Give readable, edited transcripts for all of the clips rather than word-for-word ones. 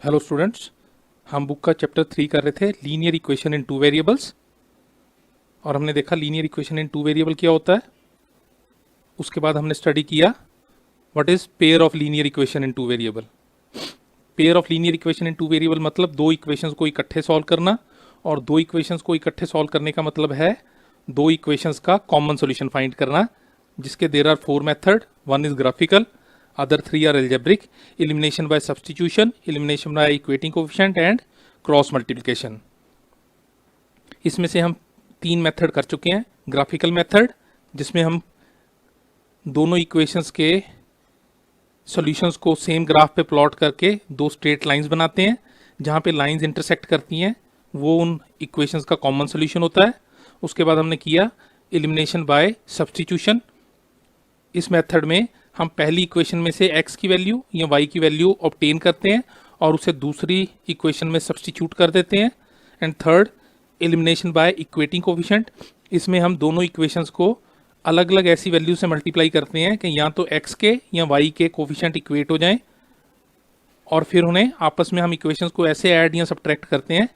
Hello students, हम book का chapter 3 कर रहे थे linear equation in two variables. और हमने देखा linear equation in two variable क्या होता है। उसके बाद हमने स्टडी किया what is pair of linear equation in two variable. Pair of linear equation in two variable मतलब दो इक्वेशंस को इकट्ठे सॉल्व करना, और दो इक्वेशंस को इकट्ठे सॉल्व करने का मतलब है दो इक्वेशंस का कॉमन सॉल्यूशन फाइंड करना, जिसके there are 4 method. One is graphical, other three are algebraic: elimination by substitution, elimination by equating coefficient and cross multiplication. इसमें से हम 3 मेथड कर चुके हैं। ग्राफिकल मेथड, जिसमें हम दोनों इक्वेशंस के सॉल्यूशंस को सेम ग्राफ पे प्लॉट करके दो स्ट्रेट लाइंस बनाते हैं, जहाँ पे लाइंस इंटरसेक्ट करती हैं वो उन इक्वेशंस का कॉमन सॉल्यूशन होता है। उसके बाद हमने किया एलिमिनेशन बाय सब्स्टिट्यूशन। इस मेथड में हम पहली इक्वेशन में से x की वैल्यू या y की वैल्यू ऑब्टेन करते हैं और उसे दूसरी इक्वेशन में सब्स्टिट्यूट कर देते हैं। And third, elimination by equating coefficient. इसमें हम दोनों इक्वेशंस को अलग अलग ऐसी वैल्यू से मल्टीप्लाई करते हैं कि या तो x के या y के कोफिशिएंट इक्वेट हो जाएं, और फिर उन्हें आपस में हम इक्वेशंस को ऐसे ऐड या सब्ट्रैक्ट करते हैं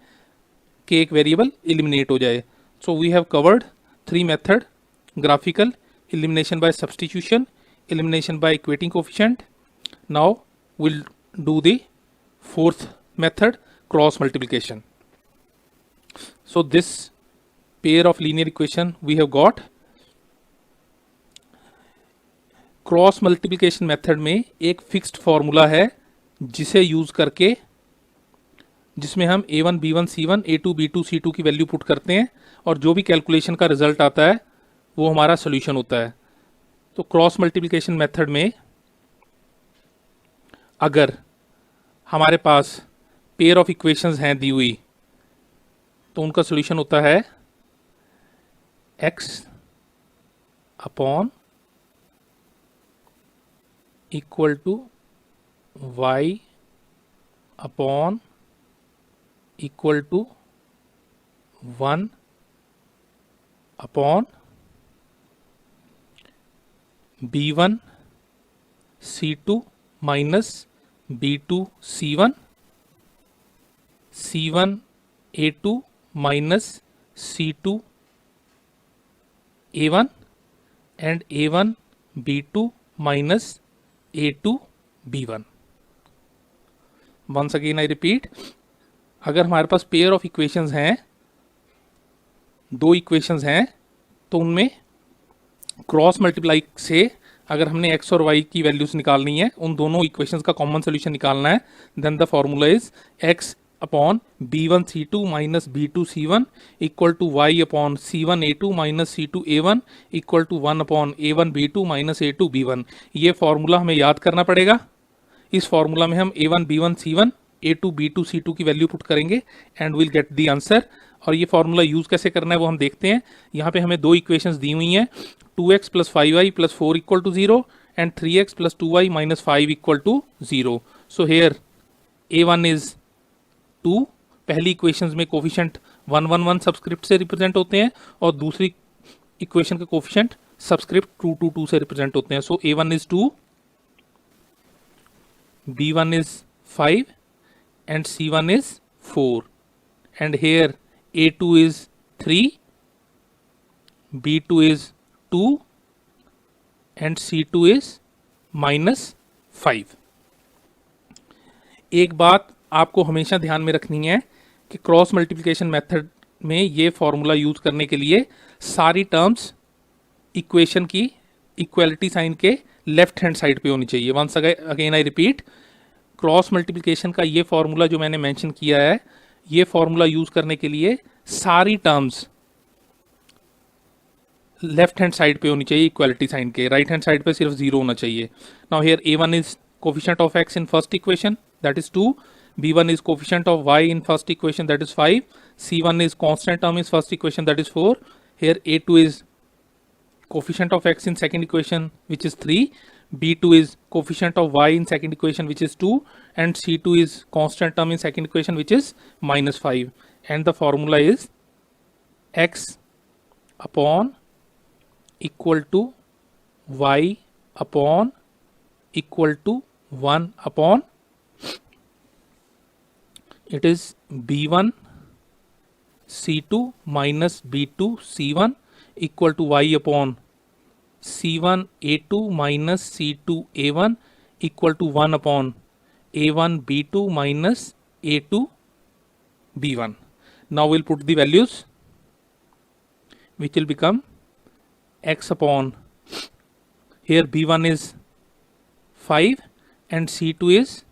कि एक वेरिएबल एलिमिनेट हो जाए। So we have covered 3 method: graphical, elimination by substitution, elimination by equating coefficient. Now we'll do the fourth method, cross multiplication. So this pair of linear equation we have got. Cross multiplication method में एक fixed formula है जिसे use करके, जिसमें हम a1 b1 c1 a2 b2 c2 की value put करते हैं और जो भी कैलकुलेशन का रिजल्ट आता है वो हमारा सोल्यूशन होता है। तो क्रॉस मल्टीप्लिकेशन मेथड में अगर हमारे पास पेयर ऑफ इक्वेशंस हैं दी हुई, तो उनका सोल्यूशन होता है x upon equal to y upon equal to 1 upon b1 c2 minus b2 c1, c1 a2 minus c2 a1 and a1 b2 minus a2 b1। Once again I repeat, अगर हमारे पास pair of equations हैं, दो equations हैं, तो उनमें cross multiply से अगर हमने x और y की वैल्यूज निकालनी है, उन दोनों इक्वेशंस का कॉमन सोल्यूशन निकालना है, then the formula is x upon b1 c2 minus b2 c1 equal to y upon c1 a2 minus c2 a1 equal to 1 upon a1 b2 minus a2 b1। ये formula हमें याद करना पड़ेगा। इस formula में हम a1 b1 c1 a2 b2 c2 की value put करेंगे and will get the answer. और ये फॉर्मूला यूज कैसे करना है वो हम देखते हैं। यहाँ पे हमें दो इक्वेशंस दी हुई हैं, 2x plus 5y plus 4 equal to 0 and 3x plus 2y minus 5 equal to 0। So here a1 is 2। पहली इक्वेशंस में कोफिशिएंट 1 1 1 सबस्क्रिप्ट से रिप्रेजेंट होते हैं और दूसरी इक्वेशन के कोफिशिएंट सबस्क्रिप्ट 2 2 2 से रिप्रेजेंट होते हैं। सो a1 is 2, b1 is 5 and c1 is 4, and here a2 is 3, b2 is 2 and c2 is minus 5। एक बात आपको हमेशा ध्यान में रखनी है कि क्रॉस मल्टीप्लिकेशन मेथड में ये फॉर्मूला यूज करने के लिए सारी टर्म्स इक्वेशन की इक्वलिटी साइन के लेफ्ट हैंड साइड पे होनी चाहिए। Once again I repeat, cross multiplication का ये फॉर्मूला जो मैंने मेंशन किया है, ये फॉर्मूला यूज करने के लिए सारी टर्म्स लेफ्ट हैंड साइड पे होनी चाहिए इक्वलिटी साइन के, राइट हैंड साइड पे सिर्फ 0 होना चाहिए। Now here a1 is coefficient of x in first equation, that is 2, b1 is coefficient of y in first equation, that is 5, c1 is constant term in first equation, that is 4, here a2 is coefficient of x in second equation, which is 3, b2 is coefficient of y in second equation, which is 2, and c2 is constant term in second equation, which is minus 5, and the formula is x upon equal to y upon equal to 1 upon it is b1 c2 minus b2 c1 equal to y upon c1 a2 minus c2 a1 equal to 1 upon a1 b2 minus a2 b1. Now we'll put the values, which will become x upon, here b1 is 5 and c2 is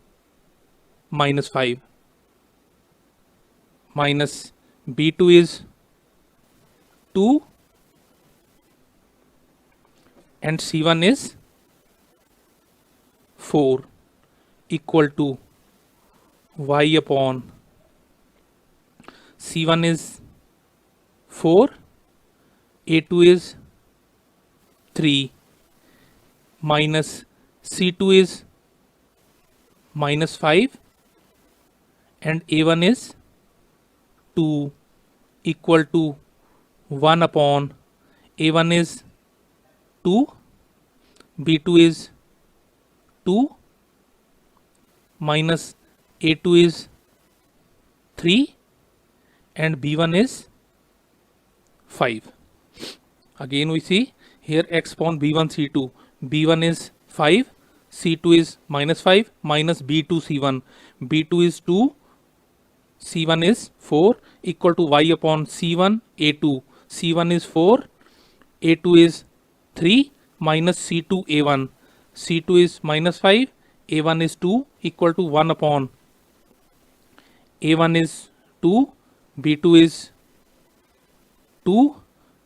minus 5, minus b2 is 2 and c1 is 4 equal to y upon c1 is 4, a2 is 3 minus c2 is minus 5 and a1 is 2 equal to 1 upon a1 is 2, b2 is 2 minus a2 is 3 and b1 is 5. Again we see here x upon b1 c2, b1 is 5, c2 is minus 5 minus b2 c1, b2 is 2, c1 is 4 equal to y upon c1 a2, c1 is 4, a2 is 3 minus c2 a1, c2 is minus 5, a1 is 2 equal to 1 upon a1 is 2, b2 is 2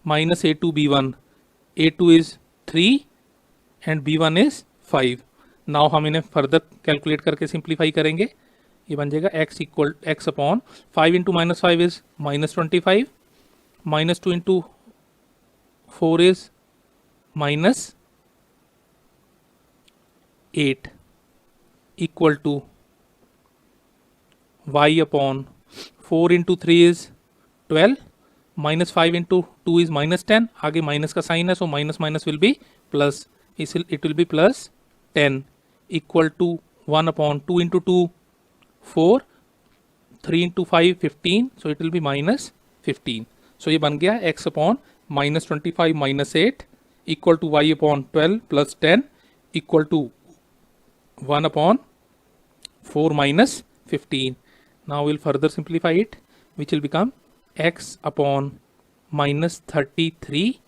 minus a2 b1, a2 is 3 and b1 is 5. Now हम इन्हें further calculate करके simplify करेंगे. ये बन जाएगा x equal x upon 5 into minus 5 is minus 25, minus 2 into 4 is minus 8 equal to y upon 4 into 3 is 12, minus 5 into 2 is minus 10, आगे minus का sign है so minus minus will be plus, it will be plus 10 equal to 1 upon 2 into 2 4, 3 into 5 15, so it will be minus 15. So ये बन गया x upon minus 25 minus 8 equal to y upon 12 plus 10 equal to 1 upon 4 minus 15. Now we'll further simplify it, which will become x upon minus 33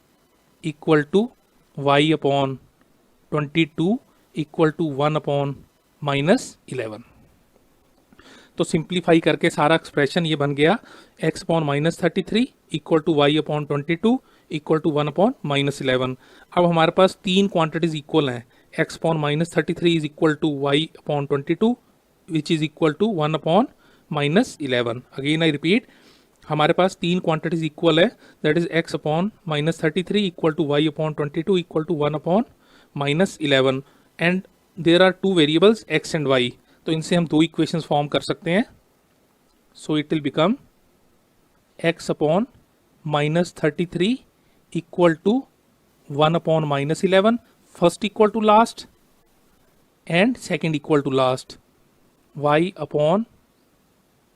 equal to y upon 22 equal to 1 upon minus 11. तो simplify करके सारा expression ये बन गया x upon minus 33 equal to y upon 22 equal to 1 upon minus 11. अब हमारे पास तीन क्वांटिटीज इक्वल हैं. x upon minus 33 is equal to y upon 22 which is equal to 1 upon minus 11. Again I repeat, हमारे पास तीन क्वांटिटीज इक्वल है, that is x upon minus 33 equal to y upon 22 equal to 1 upon minus 11 and there are two variables x and y. तो इनसे हम दो equations form कर सकते हैं. So it will become x upon minus 33 equal to 1 upon minus 11, first equal to last and second equal to last, y upon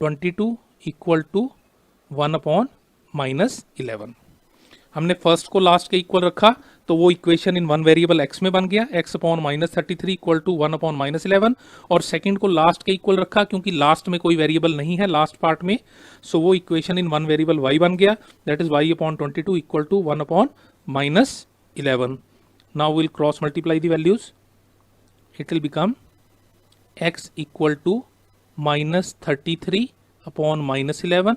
22 equal to 1 upon minus 11. हमने first को last के इक्वल रखा तो वो equation in one variable x में बन गया, x upon minus 33 equal to 1 upon minus 11, और सेकेंड को लास्ट के इक्वल रखा क्योंकि लास्ट में कोई वेरिएबल नहीं है लास्ट पार्ट में, सो वो equation in one variable y बन गया, that is y upon 22 equal to 1 upon minus 11. Now will cross multiply the values, it will become x equal to minus 33 upon minus 11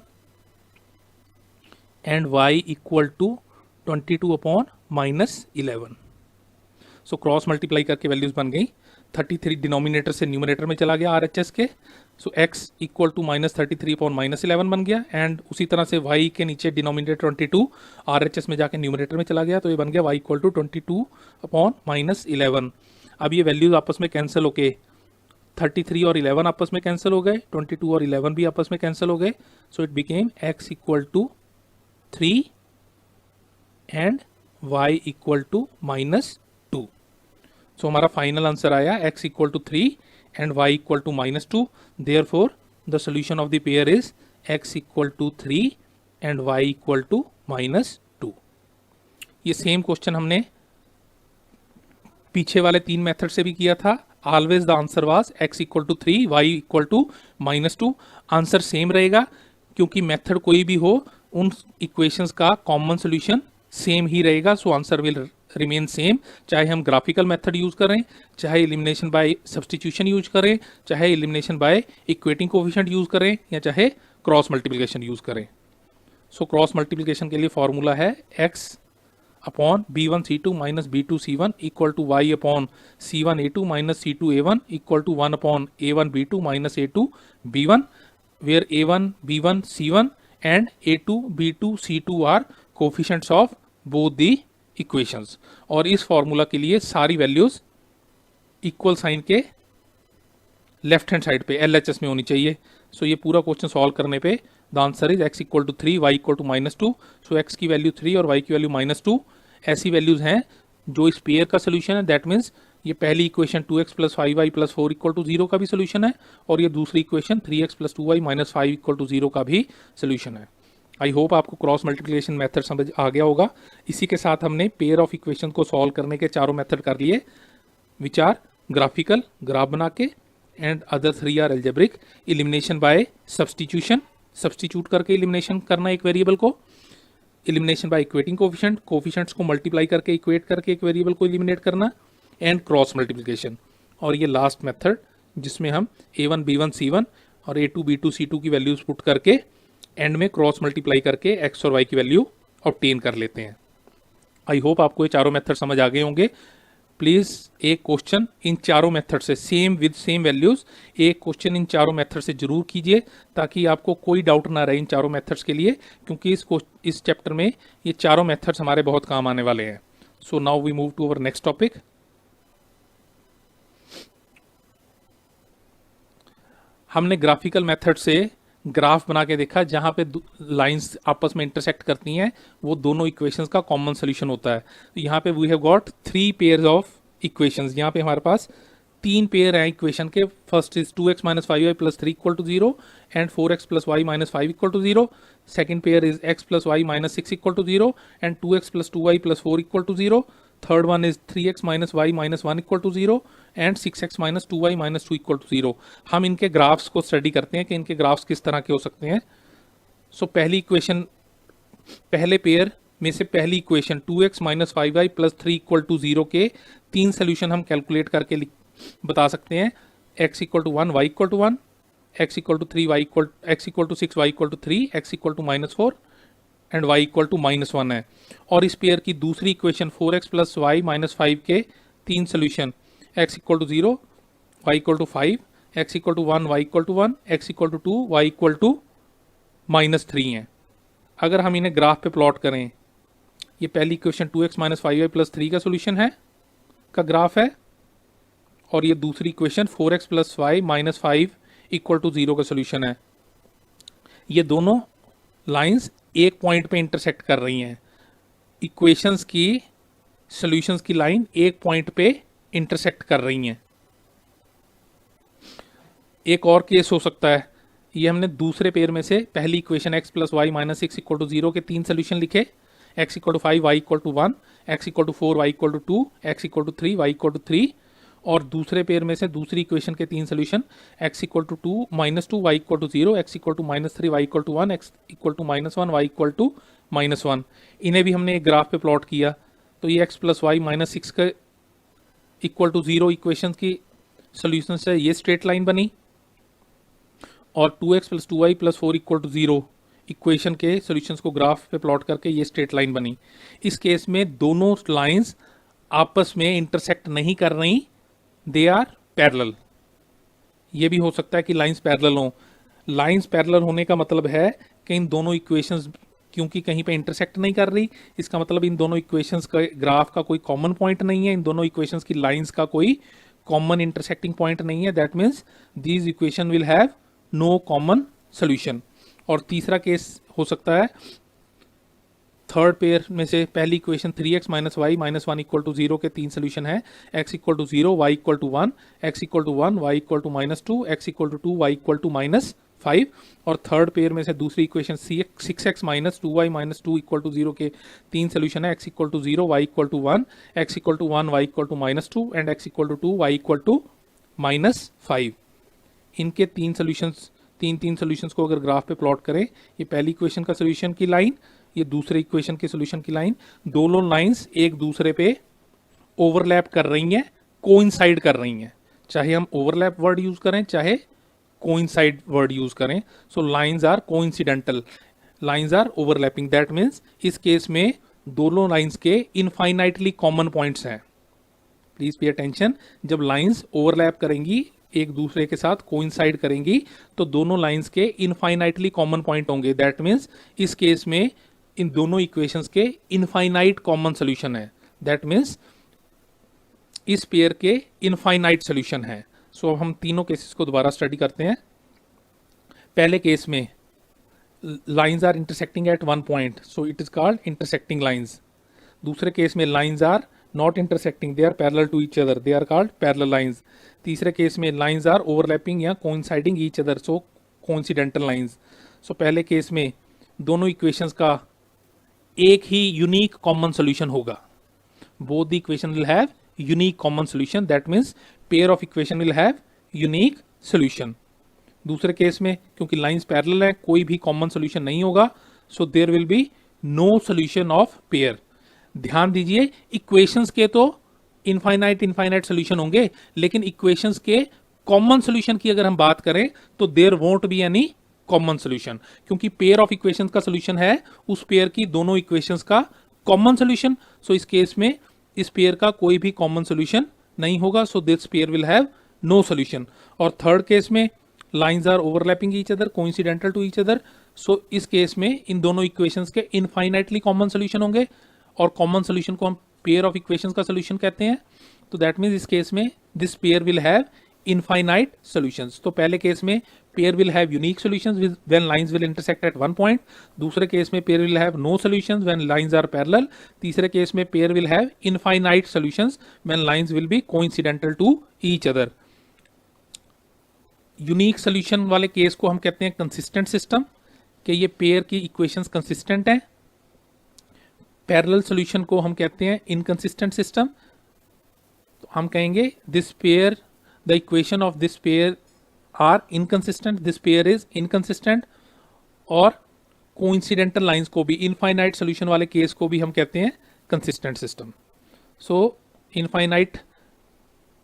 and y equal to 22 upon minus 11. So cross multiply करके values बन गई. 33 denominator से numerator में चला गया RHS के, so x equal to minus 33 upon minus 11 बन गया, एंड उसी तरह से y के नीचे डिनोमिनेटर 22 RHS में जाके न्यूमरेटर में चला गया, तो ये बन गया y equal to 22 upon minus 11. अब ये वैल्यूज आपस में कैंसिल होके 33 और 11 आपस में कैंसिल हो गए, 22 और 11 भी आपस में कैंसिल हो गए, so it became x equal to 3 and y equal to minus 2. So हमारा फाइनल आंसर आया x equal to 3 and y equal to minus 2. Therefore the solution of the pair is x equal to 3 and y equal to -2। ये same question हमने पीछे वाले 3 method से भी किया था। Always the answer was x equal to 3, y equal to -2। Answer same रहेगा क्योंकि मेथड कोई भी हो उन इक्वेशंस का कॉमन सोल्यूशन सेम ही रहेगा। So answer will remain same, चाहे हम ग्राफिकल मेथड यूज करें, चाहे एलिमिनेशन बाय सब्सटीट्यूशन यूज करें, चाहे elimination by equating coefficient use करें, या चाहे क्रॉस मल्टीप्लिकेशन यूज करें। सो क्रॉस मल्टीप्लिकेशन के लिए फॉर्मूला है x upon b1c2 minus b2c1 equal to y upon c1a2 minus c2a1 equal to 1 upon a1b2 minus a2b1, where a1 b1 c1 and a2 b2 c2 are coefficients of both the equations. और इस formula के लिए सारी values equal sign के left hand side पे LHS में होनी चाहिए। सो ये पूरा क्वेश्चन सॉल्व करने पे the answer is x equal to 3, y equal to -2। So x की वैल्यू 3 और y की वैल्यू -2 ऐसी वैल्यूज हैं जो इस पेयर का सोल्यूशन है। दैट मीन्स ये पहली equation 2x plus 5y plus 4 equal to 0 का भी सोल्यूशन है, और ये दूसरी equation 3x plus 2y minus 5 equal to 0 का भी सोल्यूशन है। आई होप आपको क्रॉस मल्टीप्लिकेशन मेथड समझ आ गया होगा। इसी के साथ हमने पेयर ऑफ इक्वेशन को सॉल्व करने के चारों मेथड कर लिए, विच आर ग्राफिकल, ग्राफ बना के, and other 3 are algebraic. Elimination by substitution, substitute करके एलिमिनेशन करना एक वेरिएबल को, elimination by equating coefficient, coefficients को मल्टीप्लाई करके इक्वेट करके एक वेरिएबल को एलिमिनेट करना, एंड क्रॉस मल्टीप्लिकेशन। और ये लास्ट मेथड जिसमें हम a1 b1 c1 और a2 b2 c2 की वैल्यूज पुट करके एंड में क्रॉस मल्टीप्लाई करके x और y की वैल्यू ऑब्टेन कर लेते हैं। आई होप आपको ये चारों मेथड समझ आ गए होंगे। प्लीज एक क्वेश्चन इन चारों मेथड से सेम विद सेम वैल्यूज, एक क्वेश्चन इन चारों मेथड से जरूर कीजिए ताकि आपको कोई डाउट ना रहे इन चारों मेथड्स के लिए, क्योंकि इस चैप्टर में ये चारों मेथड्स हमारे बहुत काम आने वाले हैं। So now we move to our next topic. हमने ग्राफिकल मेथड से ग्राफ बना के देखा जहां पे लाइंस आपस में इंटरसेक्ट करती हैं, वो दोनों इक्वेशंस का कॉमन सोल्यूशन होता है। तो यहाँ पे we have got 3 pairs of equations. यहाँ पे हमारे पास 3 पेयर हैं इक्वेशन के। First is 2x minus 5y plus 3 equal to 0 and 4x plus y minus 5 equal to 0। Second pair is x plus y minus 6 equal to 0 and 2x plus 2y plus 4 equal to 0। Third one is 3x minus y minus 1 equal to 0 and 6x minus 2y minus 2 equal to 0। हम इनके graphs को study करते हैं कि इनके graphs किस तरह के हो सकते हैं। सो पहली इक्वेशन, पहले पेयर में से पहली equation 2x minus 5y plus 3 equal to 0 के 3 सोल्यूशन हम कैलकुलेट करके बता सकते हैं। x equal to 1, y equal to 1, x equal to 3, x equal to 6, y equal to 3, x equal to -4 and y equal to -1 है। और इस pair की दूसरी equation 4x plus y minus 5 के 3 solution x equal to 0, y equal to 5, x equal to 1, y equal to 1, x equal to 2, y equal to -3 हैं। अगर हम इन्हें ग्राफ पे प्लॉट करें, ये पहली equation 2x minus 5y plus 3 का सोल्यूशन है, का ग्राफ है, और ये दूसरी equation 4x plus y minus 5 equal to 0 का सोल्यूशन है। ये दोनों लाइंस एक पॉइंट पे इंटरसेक्ट कर रही हैं। इक्वेशंस की सॉल्यूशंस की लाइन एक पॉइंट पे इंटरसेक्ट कर रही हैं। एक और केस हो सकता है, ये हमने दूसरे पेयर में से पहली equation x plus y minus 6 equal to 0 के 3 सोल्यूशन लिखे, x equal to 5, y equal to 1, x equal to 4, y equal to 2, x equal to 3, y equal to 3, और दूसरे पेयर में से दूसरी इक्वेशन के 3 solution x equal to 2, -2, y equal to 0, x equal to -3, y equal to 1, x equal to -1, y equal to -1। इन्हें भी हमने एक ग्राफ पे प्लॉट किया, तो ये x प्लस वाई माइनस 6 का इक्वल टू 0 इक्वेशन की सोल्यूशन से ये स्ट्रेट लाइन बनी, और 2x plus 2y plus 4 equal to 0 equation के सॉल्यूशंस को ग्राफ पे प्लॉट करके ये स्ट्रेट लाइन बनी। इस केस में दोनों लाइंस आपस में इंटरसेक्ट नहीं कर रही, दे आर पैरेलल। ये भी हो सकता है कि लाइंस पैरेलल हों। लाइंस पैरेलल होने का मतलब है कि इन दोनों इक्वेशंस क्योंकि कहीं पे इंटरसेक्ट नहीं कर रही, इसका मतलब इन दोनों इक्वेशंस का ग्राफ का कोई कॉमन पॉइंट नहीं है, इन दोनों इक्वेशंस की लाइंस का कोई कॉमन इंटरसेक्टिंग पॉइंट नहीं है। That means these equation will have no common solution. और तीसरा केस हो सकता है, थर्ड पेयर में से पहली equation 3x minus y minus 1 equal to 0 के 3 सोल्यूशन है, x equal to 0, y equal to 1, x equal to 1, y equal to -2, x equal to 2, y equal to 5, और थर्ड पेयर में से दूसरी equation 6x minus 2y minus 2 equal to 0 के 3 solution है, x equal to 0, y equal to 1, x equal to 1, y equal to minus 2 and x equal to 2, y equal to minus 5। इनके तीन solutions को अगर graph पे plot करें, ये पहली इक्वेशन का सोल्यूशन की लाइन, ये दूसरे इक्वेशन के सोल्यूशन की लाइन, दोनों लाइंस एक दूसरे पे ओवरलैप कर रही हैं, कोइंसाइड कर रही हैं। चाहे हम ओवरलैप वर्ड यूज करें, चाहे कोइंसाइड वर्ड यूज करें। So lines are coincidental, lines are overlapping. That means इस केस में दोनों लाइंस के इनफाइनाइटली कॉमन पॉइंट्स हैं। प्लीज पे अटेंशन, जब लाइंस ओवरलैप करेंगी, एक दूसरे के साथ कोइंसाइड करेंगी, तो दोनों लाइंस के इनफाइनाइटली कॉमन पॉइंट होंगे। दैट मीन्स इस केस में इन दोनों इक्वेशंस के इनफाइनाइट कॉमन सोल्यूशन है। दैट मीन्स इस पेयर के इनफाइनाइट सोल्यूशन है। सो अब हम तीनों केसेस को दोबारा स्टडी करते हैं। पहले केस में lines are intersecting at one point, so it is called intersecting lines. दूसरे केस में lines are not intersecting, they are parallel to each other, they are called parallel lines. तीसरे case में lines are overlapping या coinciding each other, so coincidental lines. So पहले case में दोनों equations का एक ही यूनिक कॉमन सोल्यूशन होगा। Both the equation will have unique common solution, that means pair of equation will have unique solution. दूसरे case में क्योंकि लाइंस पैरेलल है, कोई भी कॉमन सोल्यूशन नहीं होगा, so there will be no solution of pair. ध्यान दीजिए, इक्वेशंस के तो इनफाइनाइट सोल्यूशन होंगे, लेकिन इक्वेशंस के कॉमन सोल्यूशन की अगर हम बात करें तो there won't be any common solution, क्योंकि पेयर ऑफ इक्वेशंस का सोल्यूशन है उस पेयर की दोनों इक्वेशंस का कॉमन सोल्यूशन। सो इस केस में इस पेयर का कोई भी कॉमन सोल्यूशन नहीं होगा, so this pair will have no solution. और थर्ड केस में lines are overlapping each other, coincidental to each other, so इस केस में इन दोनों इक्वेशंस के इनफाइनाइटली कॉमन सोल्यूशन होंगे, और कॉमन सोल्यूशन को हम पेयर ऑफ इक्वेशंस का सोल्यूशन कहते हैं। तो दैट मीन्स इस केस में this pair will have infinite solutions. तो पहले केस में pair will have unique solutions when lines will intersect at one point. दूसरे केस में pair will have no solutions when lines are parallel. तीसरे case में pair will have infinite solutions when lines will be coincidental to each other. Unique solution वाले case को हम कहते हैं consistent system, कि ये पेयर की इक्वेशंस कंसिस्टेंट हैं। पैरेलल सॉल्यूशन को हम कहते हैं इनकंसिस्टेंट सिस्टम। तो हम कहेंगे this pair, the equation of this pair are inconsistent, this pair is inconsistent. और कोइंसिडेंटल लाइंस को भी, इनफाइनाइट सॉल्यूशन वाले केस को भी हम कहते हैं कंसिस्टेंट सिस्टम। सो इनफाइनाइट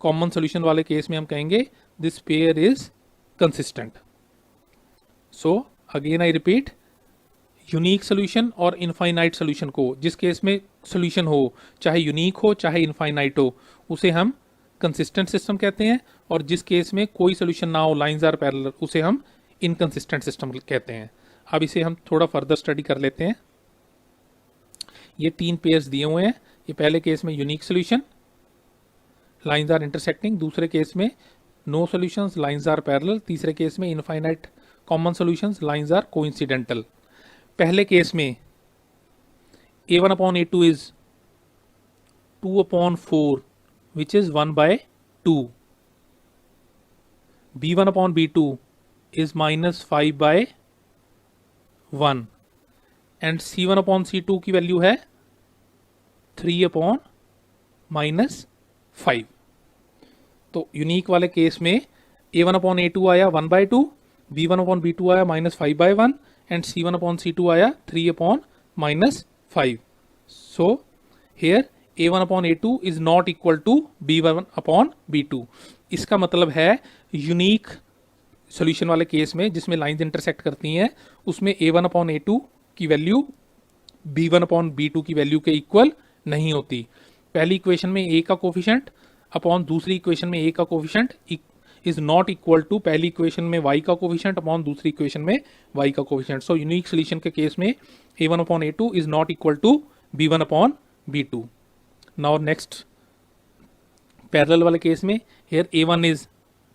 कॉमन सॉल्यूशन वाले केस में हम कहेंगे this pair is consistent. So again I repeat, unique solution और इनफाइनाइट सोल्यूशन को, जिस केस में सोल्यूशन हो चाहे यूनिक हो चाहे इनफाइनाइट हो, उसे हम कंसिस्टेंट सिस्टम कहते हैं। और जिस केस में कोई सोल्यूशन ना हो, लाइंस आर पैरेलल, उसे हम इनकंसिस्टेंट सिस्टम कहते हैं। अब इसे हम थोड़ा फर्दर स्टडी कर लेते हैं। ये तीन पेयर्स दिए हुए हैं। ये पहले केस में unique solution, lines are intersecting. दूसरे केस में no solutions, lines are parallel. तीसरे केस में infinite common solutions, lines are coincidental. पहले केस में a1 upon a2 is 2 upon 4 which is 1 by 2. b1 upon b2 is minus 5 by 1 and c1 upon c2 की value है 3 upon minus 5। तो unique वाले case में a1 upon a2 आया 1 by 2, b1 upon b2 आया minus 5 by 1 and c1 upon c2 आया 3 upon minus 5. So here a1 upon a2 is not equal to b1 upon b2. इसका मतलब है unique solution वाले case में जिसमें लाइंस इंटरसेक्ट करती हैं, उसमें a1 upon a2 की वैल्यू b1 upon b2 की वैल्यू के इक्वल नहीं होती। पहली इक्वेशन में a का कोफिशिएंट अपॉन दूसरी इक्वेशन में a का coefficient is not equal to पहली इक्वेशन में y का कोफिशिएंट अपॉन दूसरी इक्वेशन में y का कोफिशिएंट। सो यूनिक सोल्यूशन के केस में a1 upon a2 is not equal to b1 upon b2। Now next parallel वाले केस में हियर a1 इज,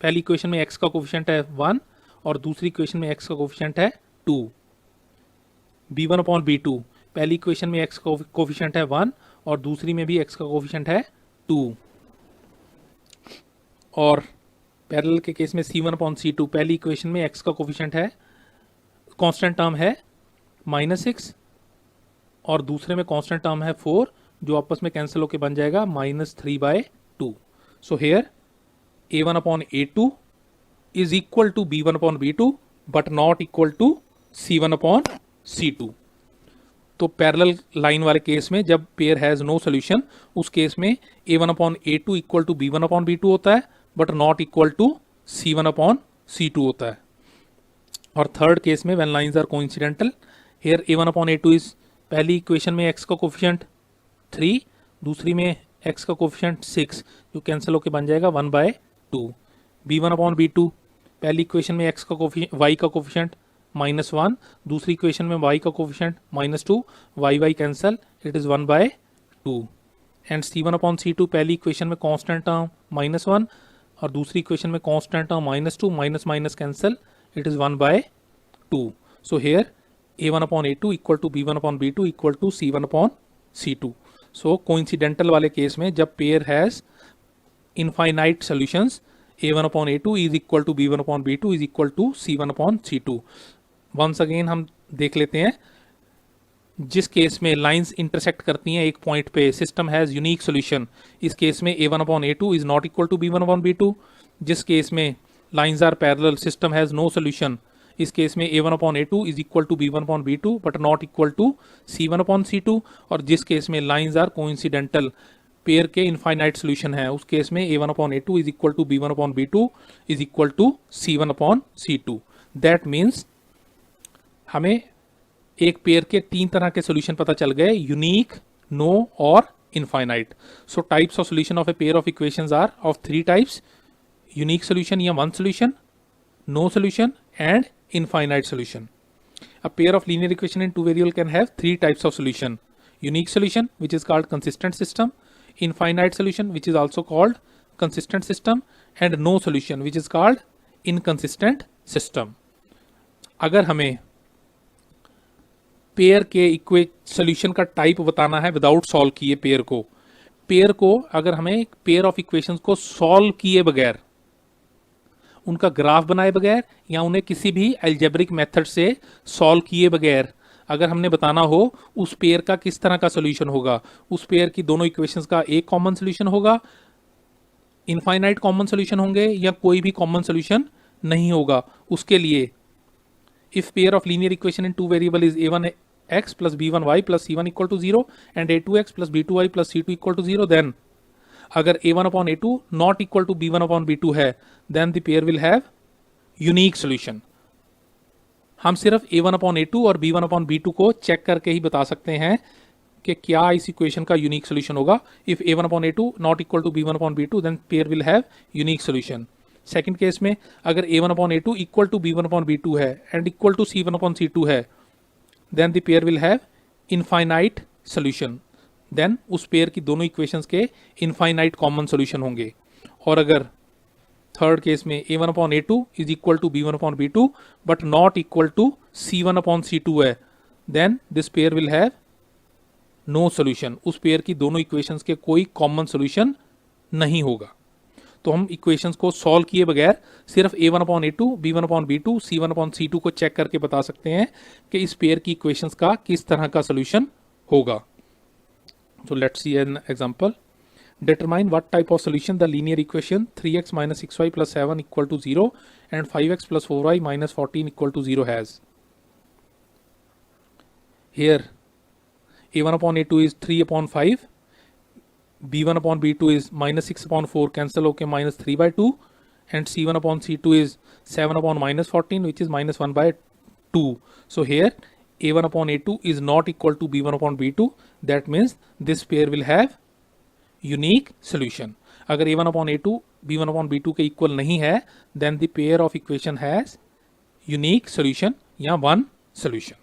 पहली इक्वेशन में x का कोफिशिएंट है 1 और दूसरी इक्वेशन में x का कोफिशिएंट है 2। b1 upon b2, पहली इक्वेशन में x का कोफिशिएंट है 1 और दूसरी में भी x का कोफिशिएंट है 2। और पैरेलल के केस में C1/C2, पहली इक्वेशन में x का कोफिशिएंट है, कांस्टेंट टर्म है -6 और दूसरे में कांस्टेंट टर्म है 4, जो आपस में कैंसिल होकर बन जाएगा -3/2. सो here A1/A2 is equal to B1/B2 but not equal to C1/C2. तो पैरेलल लाइन वाले केस में जब पेयर हैज नो सोल्यूशन, उस केस में A1/A2 इक्वल टू B1/B2 होता है but not equal to C1/C2 होता है. और थर्ड केस में when lines are coincidental, here A1/A2 is, पहली इक्वेशन में x का कोफिशिएंट 3, दूसरी में x का कोफिशिएंट 6, जो कैंसिल होकर बन जाएगा 1/2. B1/B2, पहली इक्वेशन में x का कोफिशिएंट, y का कोफिशिएंट -1, दूसरी इक्वेशन में y का coefficient -2, y cancel, it is 1/2. And C1/C2, पहली इक्वेशन में कांस्टेंट टर्म -1 और दूसरी इक्वेशन में constant term -2, minus cancel, it is 1/2. So here A1/A2 equal to B1/B2 equal to C1/C2. So coincidental वाले case में जब pair has infinite solutions, A1/A2 is equal to B1/B2 is equal to C1/C2. Once again हम देख लेते हैं, जिस case में lines intersect करती हैं एक पॉइंट पे, सिस्टम हैज यूनिक सॉल्यूशन. इस केस में A1/A2 is not equal to B1/B2. जिस केस में lines are parallel, system has no solution, इस केस में A1/A2 is equal to B1/B2 but not equal to C1/C2. और जिस case में lines are coincidental, pair के infinite solution है, उस केस में A1/A2 is equal to B1/B2 is equal to C1/C2. That means हमें एक पेयर के 3 तरह के सोल्यूशन पता चल गए, यूनिक, नो और infinite. So types of solution of a pair of equations are of 3 types: unique solution या one solution, no solution and infinite solution. A pair of linear equation in two variable can have 3 types of solution: unique solution, which is called consistent system; infinite solution, which is also called consistent system; and no solution, which is called inconsistent system. अगर हमें pair के solution का type बताना है without solve किए pair को अगर हमें पेयर ऑफ इक्वेशंस को सॉल्व किए बगैर, उनका ग्राफ बनाए बगैर या उन्हें किसी भी अलजेब्रिक मेथड से सॉल्व किए बगैर अगर हमने बताना हो उस पेयर का किस तरह का सोल्यूशन होगा, उस पेयर की दोनों इक्वेशंस का एक कॉमन सोल्यूशन होगा, इनफाइनाइट कॉमन सोल्यूशन होंगे या कोई भी कॉमन सोल्यूशन नहीं होगा, उसके लिए if pair of linear equation in two variable is a1x plus b1y plus c1 equal to 0 and a2x plus b2y plus c2 equal to 0, then अगर a1/a2 not equal to b1/b2 है, then the pair will have unique solution. हम सिर्फ a1/a2 और b1/b2 को check करके ही बता सकते हैं कि क्या इस इक्वेशन का यूनिक सोल्यूशन होगा. If a1/a2 not equal to b1/b2, then pair will have unique solution. Second case में अगर a1/a2 इक्वल टू b1/b2 है एंड इक्वल टू c1/c2 है, then the pair will have infinite solution. Then उस pair की दोनों equations के infinite common solution होंगे. और अगर थर्ड केस में a1/a2 is equal to b1/b2 but not equal to c1/c2 है, then this pair will have no solution. उस पेयर की दोनों इक्वेशंस के कोई कॉमन सोल्यूशन नहीं होगा. तो हम इक्वेशंस को सॉल्व किए बगैर सिर्फ a1/a2, b1/b2, c1/c2 को चेक करके बता सकते हैं कि इस पेयर की इक्वेशंस का किस तरह का सोल्यूशन होगा. So let's see an example. Determine what type of solution the linear equation 3x minus 6y plus 7 equal to 0 and 5x plus 4y minus 14 equal to 0 has. Here a1/a2 is 3/5, b1/b2 is minus 6/4 cancel okay minus 3/2 and c1/c2 is 7/14 which is minus 1/2. So here a1/a2 is not equal to b1/b2. That means this pair will have unique solution. अगर a1/a2 b1/b2 के equal नहीं है, then the pair of equation has unique solution या one solution.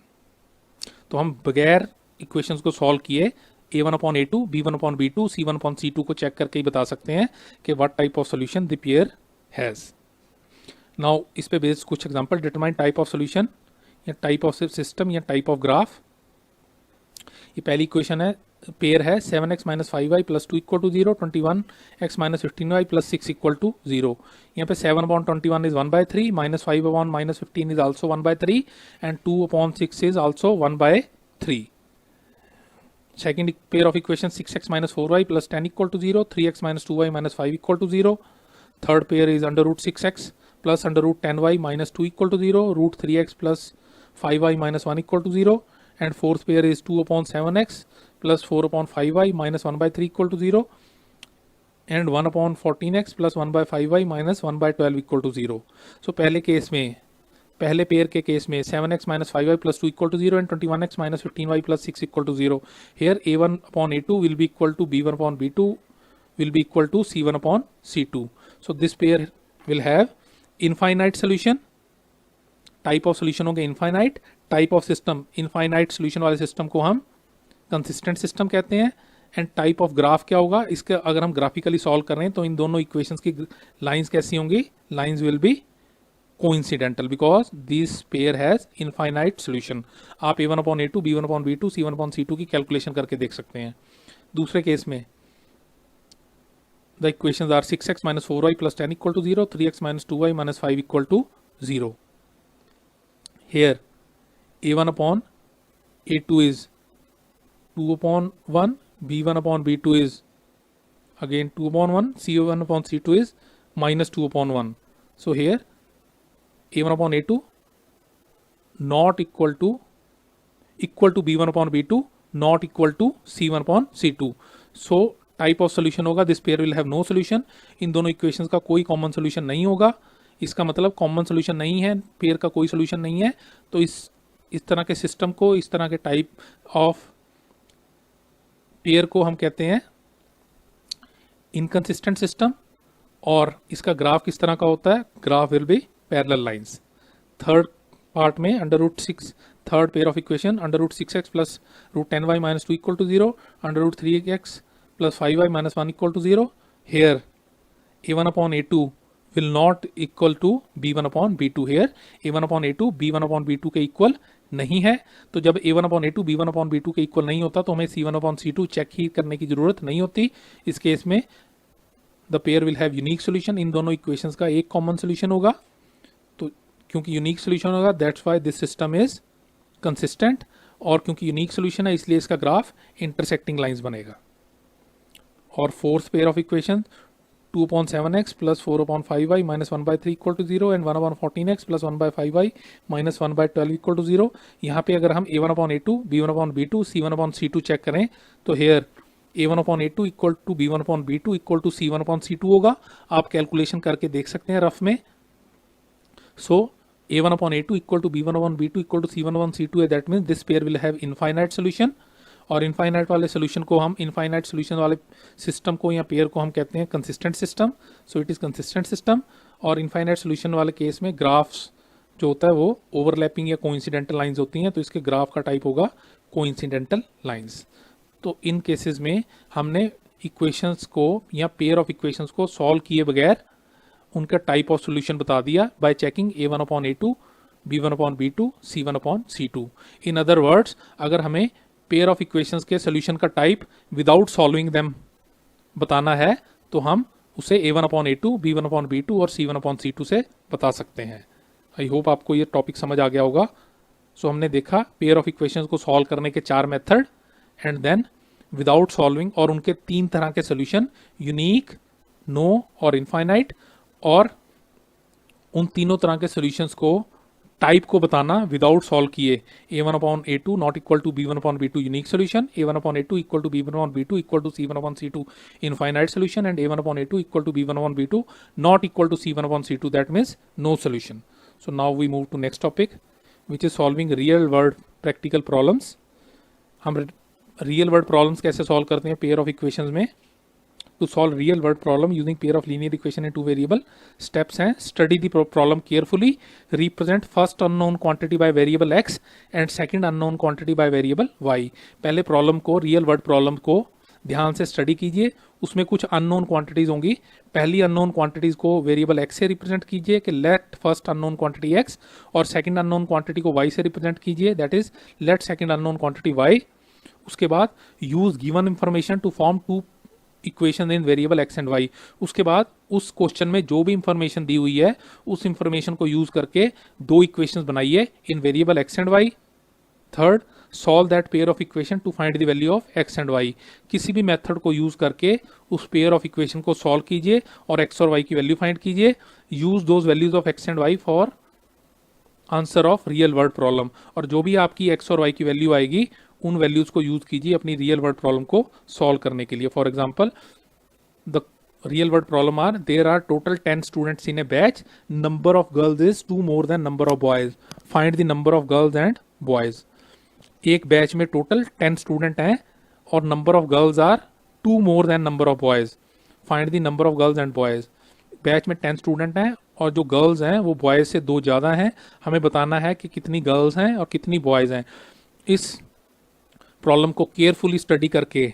तो हम बगैर equations को solve किए a1/a2, b1/b2, c1/c2 को चेक करके ही बता सकते हैं कि what type of solution the pair has. Now इस पे बेस्ड कुछ example. Determine type of solution या टाइप ऑफ सिस्टम या टाइप ऑफ ग्राफ. ये पहली इक्वेशन है पेयर है 7x minus 5y plus 2 equal to 0, 21x minus 15y plus 6 equal to 0. यहाँ पे 7 upon 21 is 1/3, minus 5 upon minus 15 is also 1/3 and 2 upon 6 is also 1/3. Second pair of equations 6x minus 4y plus 10 equal to 0, 3x minus 2y minus 5 equal to 0. Third pair is under root 6x plus under root 10y minus 2 equal to 0, root 3x plus 5y minus 1 equal to 0. And fourth pair is 2 upon 7x plus 4 upon 5y minus 1/3 equal to 0. And 1 upon 14x plus 1/5y minus 1/12 equal to 0. So पहले pair के case में 7x minus 5y plus 2 equal to 0 and 21x minus 15y plus 6 equal to 0. Here a1 upon a2 will be equal to b1 upon b2 will be equal to c1 upon c2. So this pair will have infinite solution. Type of solution होंगे infinite. Type of system, infinite solution वाले system को हम consistent system कहते हैं. And type of graph क्या होगा, इसके अगर हम ग्राफिकली सॉल्व कर रहे हैं तो इन दोनों इक्वेशंस की लाइंस कैसी होंगी, lines will be coincidental because this pair has infinite solution. आप a1 upon a2, b1 upon b2, c1 upon c2 की कैलकुलेशन करके देख सकते हैं. दूसरे केस में the equations are 6x minus 4y plus 10 equal to 0, 3x minus 2y minus 5 equal to 0. Here a1 upon a2 is 2 upon 1, b1 upon b2 is again 2 upon 1, c1 upon c2 is minus 2 upon 1. So here a1 upon a2 not equal to b1 upon b2 not equal to c1 upon c2. So type of solution होगा this pair will have no solution. इन दोनों equations का कोई common solution नहीं होगा. इसका मतलब common solution नहीं है, पेयर का कोई सोल्यूशन नहीं है. तो इस तरह के सिस्टम को, इस तरह के टाइप ऑफ पेयर को हम कहते हैं इनकंसिस्टेंट सिस्टम. और इसका ग्राफ किस तरह का होता है, graph will be parallel lines. Third part में under root 6, third pair of equation under root 6x plus root 10y minus 2 equal to 0, under root 3x plus 5y minus 1 equal to 0. Here a1 upon a2 will not equal to b1 upon b2. Here a1 upon a2 b1 upon b2 के equal नहीं है. तो जब a1 upon a2 b1 upon b2 के equal नहीं होता तो हमें c1 upon c2 चेक ही करने की जरूरत नहीं होती. इस केस में the pair will have unique solution. इन दोनों इक्वेशंस का एक कॉमन सोल्यूशन होगा. तो क्योंकि यूनिक सोल्यूशन होगा that's why this system is consistent. और क्योंकि यूनिक सोल्यूशन है इसलिए इसका ग्राफ इंटरसेक्टिंग लाइंस बनेगा. और fourth pair of equation 2 upon 7x plus 4 upon 5y minus 1/3 equal to 0 and 1 upon 14x plus 1/5y minus 1/12 equal to 0. यहाँ पे अगर हम a1 upon a2, b1 upon b2, c1 upon c2 check करें तो here a1 upon a2 equal to b1 upon b2 equal to c1 upon c2 होगा. आप calculation करके देख सकते हैं रफ में. So a1 upon a2 equal to b1 upon b2 equal to c1 upon c2 है. That means this pair will have infinite solution. और infinite वाले सोल्यूशन को हम, इनफाइनाइट सोल्यूशन वाले सिस्टम को या पेयर को हम कहते हैं consistent system. So it is consistent system. और इनफाइनाइट सोल्यूशन वाले केस में ग्राफ्स जो होता है वो ओवरलैपिंग या कोइंसिडेंटल लाइंस होती हैं. तो इसके ग्राफ का टाइप होगा कोइंसिडेंटल लाइंस. तो इन केसेस में हमने इक्वेशंस को या पेयर ऑफ इक्वेशंस को सॉल्व किए बगैर उनका टाइप ऑफ सोल्यूशन बता दिया bye checking a1 upon a2, b1 upon b2, c1 upon c2. In other words अगर हमें पेयर ऑफ इक्वेशंस के सोल्यूशन का टाइप विदाउट सॉल्विंग देम बताना है तो हम उसे a1 upon a2, b1 upon b2 और c1 अपॉन c2 से बता सकते हैं. आई होप आपको ये टॉपिक समझ आ गया होगा. सो हमने देखा पेयर ऑफ इक्वेशंस को सॉल्व करने के 4 method and then without solving और उनके 3 तरह के सोल्यूशन, यूनिक, नो और इनफाइनाइट. और उन तीनों तरह के सोल्यूशंस को टाइप को बताना विदाउट सॉल्व किए. a1 upon a2 not equal to b1 upon b2 unique solution, a1 upon a2 equal to b1 upon b2 equal to c1 upon c2 infinite solution and a1 upon a2 equal to b1 upon b2 not equal to c1 upon c2 that means no solution. So now we move to next topic which is solving real world practical problems. हम real world problems कैसे solve करते हैं pair of equations में. To solve real world problem using pair of linear equation in two variable, steps हैं study the problem carefully, represent first unknown quantity by variable x and second unknown quantity by variable y. पहले problem को, real world problem को ध्यान से study कीजिए. उसमें कुछ unknown quantities होंगी. पहली अननोन क्वांटिटीज को वेरिएबल x से रिप्रेजेंट कीजिए कि let first unknown quantity x, और सेकंड अननोन क्वांटिटी को y से रिप्रेजेंट कीजिए that is let second unknown quantity y. उसके बाद use given information to form two equation in variable x and y. उसके बाद उस क्वेश्चन में जो भी इंफॉर्मेशन दी हुई है उस इंफॉर्मेशन को यूज करके दो इक्वेशंस बनाइए in variable x and y. Third, solve that pair of equation to find the value of x and y. किसी भी मेथड को यूज करके उस पेयर ऑफ इक्वेशन को सॉल्व कीजिए और एक्स और वाई की वैल्यू फाइंड कीजिए। Use those values of x and y for answer of real world problem. और जो भी आपकी एक्स और वाई की वैल्यू आएगी उन वैल्यूज को यूज कीजिए अपनी रियल वर्ल्ड प्रॉब्लम को सॉल्व करने के लिए। For example, the real world problem are there are total 10 students in a batch, number of girls is 2 more than number of boys, find the number of girls and boys। एक batch में total 10 student हैं और number of girls are 2 more than number of boys, find the number of girls and boys. Batch में 10 student हैं और जो girls हैं वो बॉयज से 2 ज़्यादा हैं। हमें बताना है कि कितनी गर्ल्स हैं और कितनी बॉयज हैं। इस प्रॉब्लम को केयरफुली स्टडी करके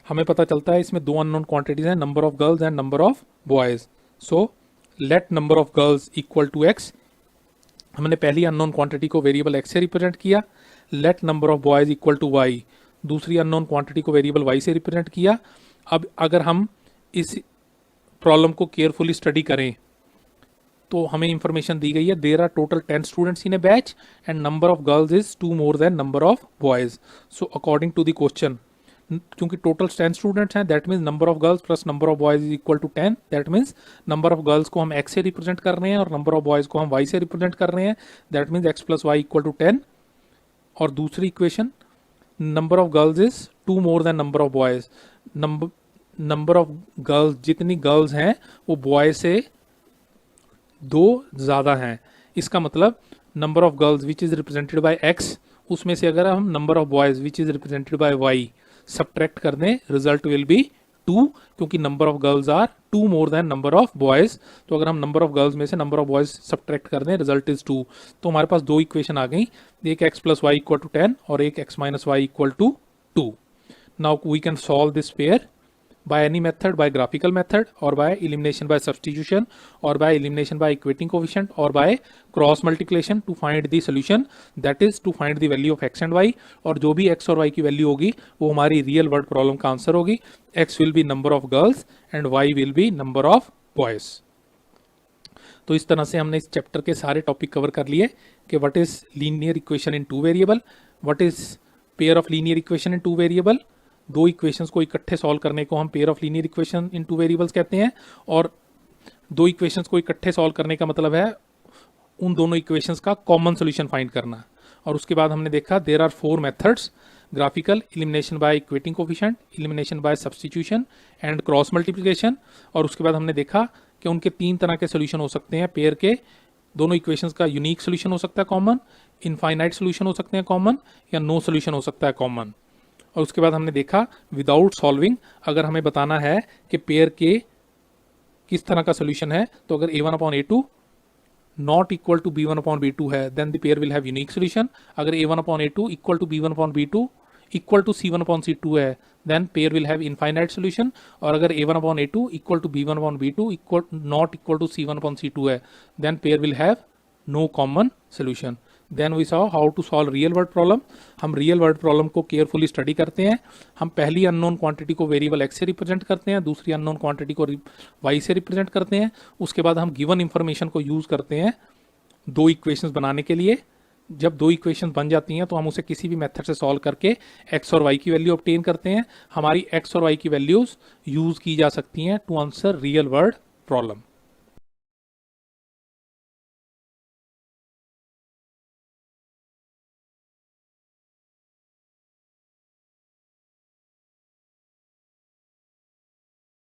हमें पता चलता है इसमें 2 अननोन क्वांटिटीज हैं, number of girls and number of boys. So let number of girls equal to x. हमने पहली अननोन क्वांटिटी को वेरिएबल एक्स से रिप्रेजेंट किया। Let number of boys equal to y, दूसरी अननोन क्वांटिटी को variable y से represent किया। अब अगर हम इस प्रॉब्लम को केयरफुली स्टडी करें तो हमें इंफॉर्मेशन दी गई है there are total 10 students in a batch and number of girls is 2 more than number of boys. So according to the question, क्योंकि टोटल 10 स्टूडेंट्स हैं, that means number of girls plus number of boys is equal to 10। That means number of girls को हम x से represent कर रहे हैं और number of boys को हम वाई से रिप्रेजेंट कर रहे हैं। That means x plus y equal to 10। और दूसरी equation, number of girls is 2 more than number of boys. Number of girls, जितनी गर्ल्स हैं वो बॉय से 2 ज़्यादा हैं। इसका मतलब number of girls which is represented by x, उसमें से अगर हम number of boys which is represented by y subtract कर दें, रिजल्ट विल बी 2, क्योंकि number of girls are 2 more than number of boys. तो अगर हम नंबर ऑफ गर्ल्स में से नंबर ऑफ बॉयज सब्ट्रैक्ट कर दें, रिजल्ट इज 2। तो हमारे पास 2 इक्वेशन आ गई, एक x plus y equal to 10 और एक x minus y equal to 2। Now we can solve this pair by any method, by graphical method or by elimination by substitution or by elimination by equating coefficient or by cross multiplication to find the solution, that is to find the value of x and y। और जो भी x और y की value होगी वो हमारी real world problem का answer होगी। x will be number of girls and y will be number of boys। तो इस तरह से हमने इस चैप्टर के सारे टॉपिक कवर कर लिए कि what is linear equation in 2 variable, what is pair of linear equation in 2 variable. 2 equations को इकट्ठे सॉल्व करने को हम pair of linear equation in 2 variables कहते हैं। और 2 इक्वेशंस को इकट्ठे सॉल्व करने का मतलब है उन दोनों इक्वेशंस का कॉमन सोल्यूशन फाइंड करना। और उसके बाद हमने देखा there are 4 methods, graphical, elimination by equating coefficient, elimination by substitution and cross multiplication. और उसके बाद हमने देखा कि उनके 3 तरह के सोल्यूशन हो सकते हैं पेयर के। दोनों इक्वेशंस का यूनिक सोल्यूशन हो सकता है कॉमन, इनफाइनाइट सोल्यूशन हो सकते हैं कॉमन, या नो सोल्यूशन हो सकता है कॉमन। और उसके बाद हमने देखा विदाउट सॉल्विंग, अगर हमें बताना है कि पेयर के किस तरह का सोल्यूशन है, तो अगर a1/a2 not equal to b1/b2 है then the pair will have unique solution. अगर a1/a2 equal to b1/b2 equal to c1/c2 है then pair will have infinite solution. और अगर a1/a2 equal to b1/b2 equal not equal to c1/c2 है then pair will have no common solution. Then we saw how to solve real world problem. हम real world problem को carefully study करते हैं। हम पहली unknown quantity को variable x से represent करते हैं, दूसरी अननोन क्वांटिटी को वाई से रिप्रेजेंट करते हैं। उसके बाद हम गिवन इंफॉर्मेशन को यूज करते हैं 2 इक्वेशंस बनाने के लिए। जब 2 इक्वेशंस बन जाती हैं तो हम उसे किसी भी मेथड से सॉल्व करके एक्स और वाई की वैल्यू ऑब्टेन करते हैं। हमारी एक्स और वाई की वैल्यूज यूज की जा सकती हैं to answer real world problem.